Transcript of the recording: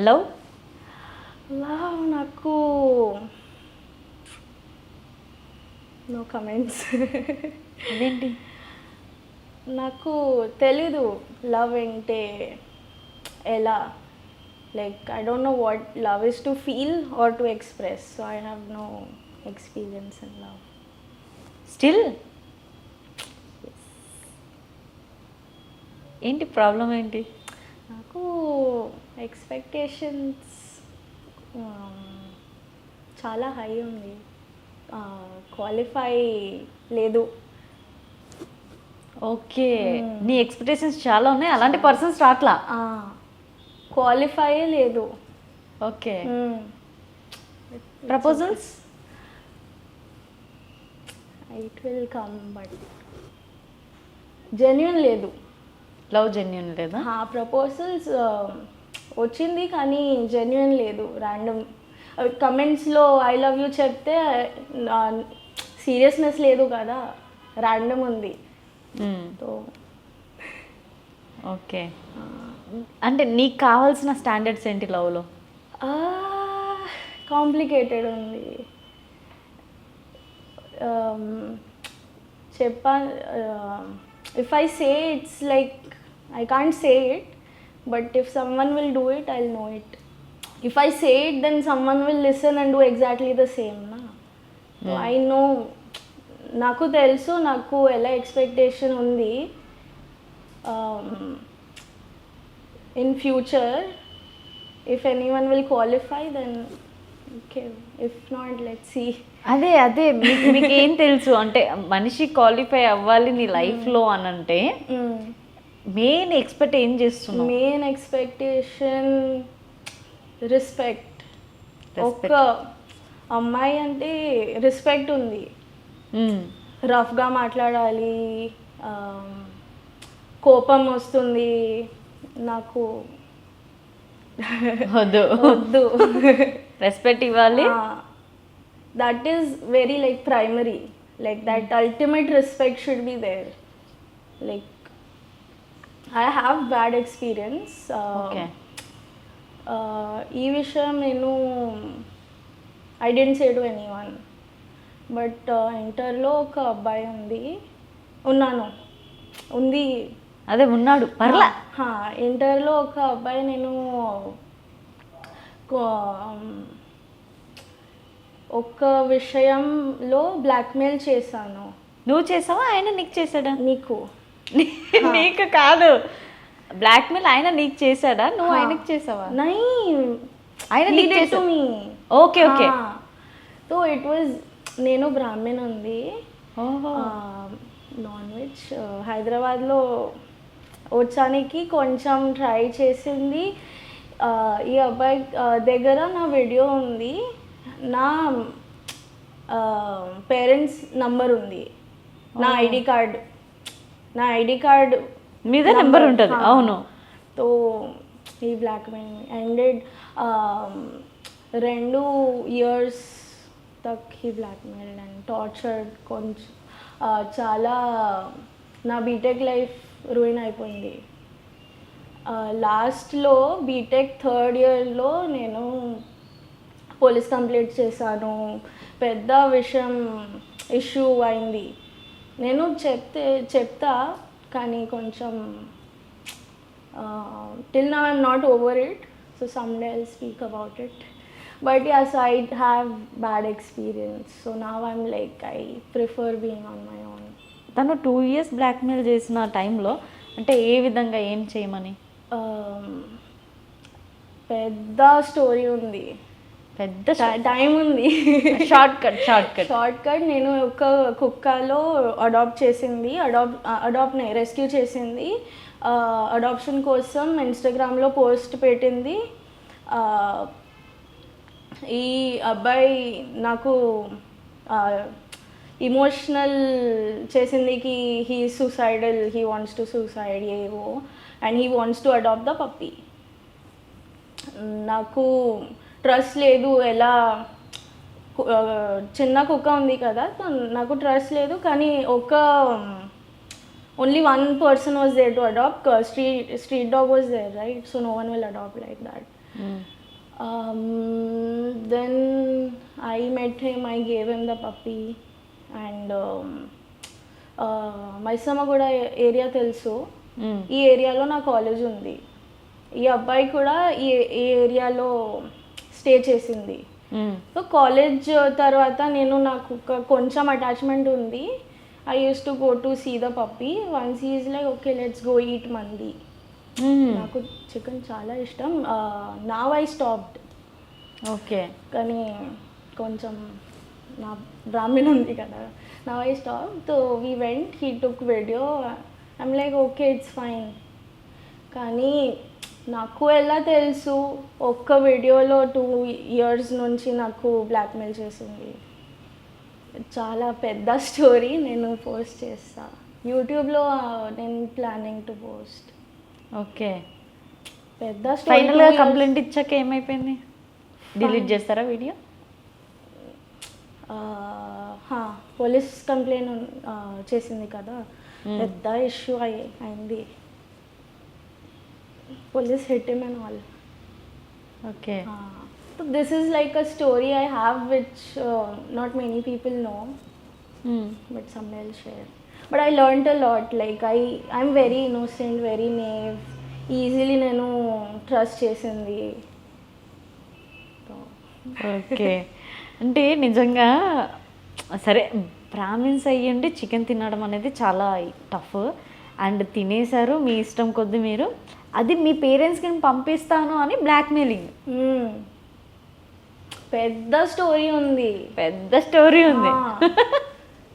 Love love నాకు no comments. అదేంటి? నాకు తెలీదు లవ్ అంటే ఎలా. Like I don't know what love is to feel or to express. So I have no experience in love. Still ఏంటి problem ఏంటి? నాకు ఎక్స్పెక్టేషన్స్ చాలా హై ఉంది. క్వాలిఫై లేదు. ఓకే, నీ ఎక్స్పెక్టేషన్స్ చాలా ఉన్నాయి, అలాంటి పర్సన్స్ రాట్లా. క్వాలిఫై లేదు. Okay. Proposals it will come but genuine లేదు. లవ్ జెన్యున్ లేదా? ప్రపోజల్స్ వచ్చింది కానీ జెన్యున్ లేదు. ర్యాండమ్ కమెంట్స్లో ఐ లవ్ యూ చెప్తే సీరియస్నెస్ లేదు కదా, ర్యాండమ్ ఉంది. సో ఓకే, అంటే నీకు కావాల్సిన స్టాండర్డ్స్ ఏంటి లవ్లో? కాంప్లికేటెడ్ ఉంది. చెప్పా, if I say it's like I can't say it, but if someone will do it, I'll know it. If I say it, then someone will listen and do exactly the same, na? So I know, నాకు తెలుసు నాకు ఎలా expectation ఉంది. In future if anyone will qualify then okay, if not let's see. అదే మీకు ఏం తెలుసు అంటే మనిషి క్వాలిఫై అవ్వాలి నీ లైఫ్లో అని అంటే మెయిన్ ఎక్స్పెక్ట్ ఏం చేస్తున్నావు? Main expectation respect. ఒక అమ్మాయి అంటే రెస్పెక్ట్ ఉంది. రఫ్గా మాట్లాడాలి, కోపం వస్తుంది నాకు, వద్దు. రెస్పెక్ట్ ఇవ్వాలి. That is very like primary. Like that ultimate respect should be there. Like I have bad experience. ఈ విషయం నేను I didn't say to anyone. But ఇంటర్లో ఒక అబ్బాయి ఉన్నాడు పర్లా. ఇంటర్లో ఒక అబ్బాయి నేను ఒక విషయంలో బ్లాక్మెయిల్ చేశాను. నువ్వు చేసావా ఆయన నీకు చేశాడా? నీకు కాదు, బ్లాక్మెయిల్ ఆయన నీకు చేశాడా, నువ్వు ఆయనకు చేసావా? ఆయన నీకు చేసా. ఓకే. సో ఇట్ వాజ్, నేను బ్రాహ్మణ్ ఉంది, నాన్ వెజ్. హైదరాబాద్లో వచ్చానికి కొంచెం ట్రై చేసింది. ఈ అబ్బాయి దగ్గర నా వీడియో ఉంది, నా పేరెంట్స్ నంబర్ ఉంది, నా ఐడి కార్డ్ మీద నెంబర్ ఉంటుంది. అవును. సో ఈ బ్లాక్మెయిల్ ఎండెడ్ 2 years తక్ హీ బ్లాక్మెయిల్ అండ్ టార్చర్డ్. కొంచెం చాలా నా బీటెక్ లైఫ్ రూయిన్ అయిపోయింది. లాస్ట్లో బీటెక్ 3rd yearలో నేను పోలీస్ కంప్లైంట్ చేశాను. పెద్ద విషయం ఇష్యూ అయింది. నేను చెప్తా కానీ కొంచెం till now I'm not over it. So someday I'll speak about it. But yes, I have bad experience. So now I'm like, I prefer being on my own. తను 2 years blackmail చేసిన టైంలో అంటే ఏ విధంగా ఏం చేయమని? పెద్ద స్టోరీ ఉంది, పెద్ద టైం ఉంది. Short cut. నేను ఒక కుక్కలో రెస్క్యూ చేసింది. అడాప్షన్ కోసం ఇన్స్టాగ్రామ్లో పోస్ట్ పెట్టింది. ఈ అబ్బాయి నాకు ఇమోషనల్ చేసిందికి he suicidal, he wants to suicide ఏవో, and he wants to adopt the puppy. నాకు ట్రస్ట్ లేదు. ఎలా చిన్న కుక్క ఉంది కదా, నాకు ట్రస్ట్ లేదు. కానీ only one person was there to adopt. Street dog was there, right? So no one will adopt like that. Then I met him, I gave him the puppy, and Maisammaguda area తెలుసు, ఈ ఏరియాలో నా college ఉంది. ఈ అబ్బాయి కూడా ఈ ఏరియాలో స్టే చేసింది. సో కాలేజ్ తర్వాత నాకు కొంచెం అటాచ్మెంట్ ఉంది. I used to go to see the puppy. Once is like okay let's go eat మంది. నాకు చికెన్ చాలా ఇష్టం. Now I stopped. ఓకే. కానీ కొంచెం నా బ్రాహ్మణ్ ఉంది కదా, now I stop. So we went, he took video. I'm like okay it's fine. కానీ నాకు ఎలా తెలుసు ఒక్క వీడియోలో 2 years నుంచి నాకు బ్లాక్మెయిల్ చేసింది. చాలా పెద్ద స్టోరీ, నేను పోస్ట్ చేస్తా యూట్యూబ్లో. నేను ప్లానింగ్ టు పోస్ట్. ఓకే. పెద్ద స్టోరీ. ఫైనల్గా కంప్లైంట్ ఇచ్చాక ఏమైపోయింది? డిలీట్ చేస్తారా వీడియో? పోలీస్ కంప్లైంట్ చేసింది కదా, పెద్ద ఇష్యూ అయింది. Police hit him and all. Okay. So this is like a story I have which not many people know, but some will share. But I learned a lot. Like I'm very innocent, very naive. Easily నేను trust చేసింది. Okay. అంటే నిజంగా సరే Brahmins అయ్యండి chicken తినడం అనేది చాలా tough. And తినేశారు మీ ఇష్టం కొద్ది మీరు, అది మీ పేరెంట్స్కి నేను పంపిస్తాను అని బ్లాక్మెయిలింగ్. పెద్ద స్టోరీ ఉంది.